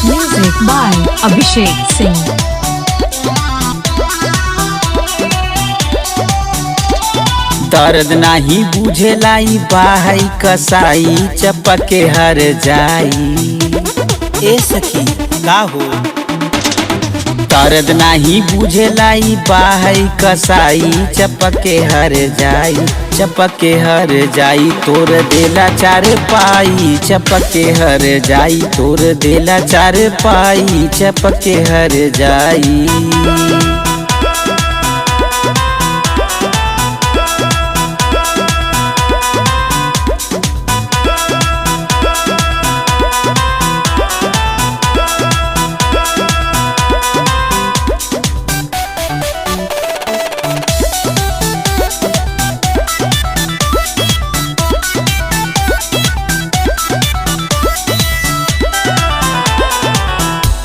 Music by Abhishek Singh. दर्द नाही बुझेला ई बाहई कसाई चपके हर जाई। ए सखी का हो दर्द नाही बुझेला ई बाहई कसाई चपके हर जाई। चपके हर जाई तोर देला चार पाई चपके हर जाई तोर देला चार पाई चपके हर जाई।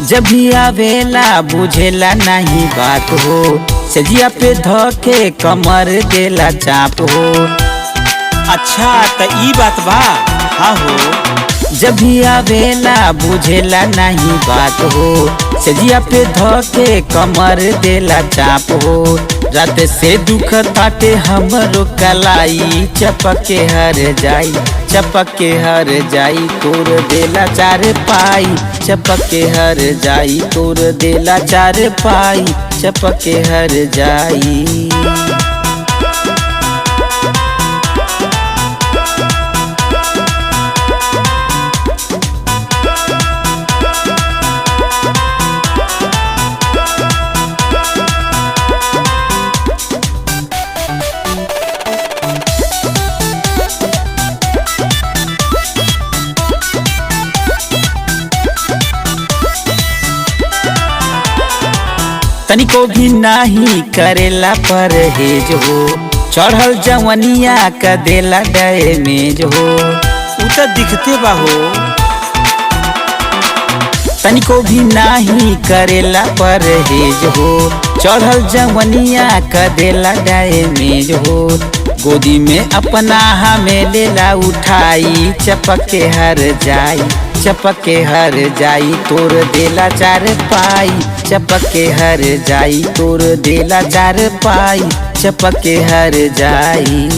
जब भी आवेला बुझेला नहीं बात हो सजिया पे धोके कमर देला चाप हो। अच्छा त ई बात बा हाँ हो। जब भी आवेला बुझेला नहीं बात हो सजिया पे धोके कमर देला चाप हो। रात से दुख ताटे हमरो कलाई चपके हर जाई। चपके हर जाई तोर देला चार पाई चपके हर जाई तोर देला चार पाई चपके हर जाई। तनिको भी नहीं करेला परहेज हो चढ़ल जवनिया का देला डैमेज हो। उ त दिखते बा हो तनिको भी नहीं करेला परहेज हो चढ़ल जवनिया का देला डैमेज हो। गोदी में अपना हमें लेला उठाई चपके हर जाई। चपके हर जाई तोर देला चार पाई चपके हर जाई तोर देला चार पाई चपके हर जाई।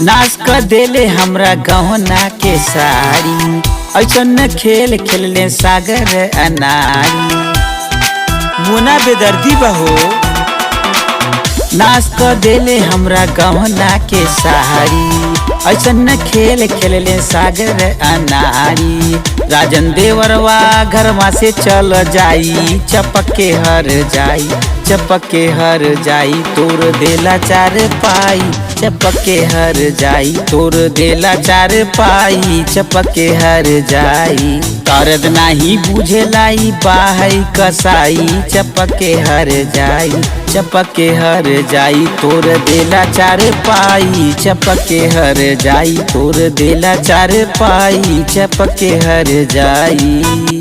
नाश कर देले हमरा गहना के साड़ी ऐसन खेल खेलले सागर अनारी। मोना बेदर्दी बहो नाश कर देले हमरा गहना के साड़ी ऐसन खेल खेलले सागर अनारी। राजन देवरवा घरवा से चल जाई चपके हर जाई। चपके हर जाई तोर देला चार पाई चपके हर जाई तोर देला चार पाई चपके हर जाई। दर्द नाही बुझेला ई बाहई कसाई चपके हर जाई। चपके हर जाई तोर देला चार पाई चपके हर जाई तोर देला चार पाई चपके हर जाई।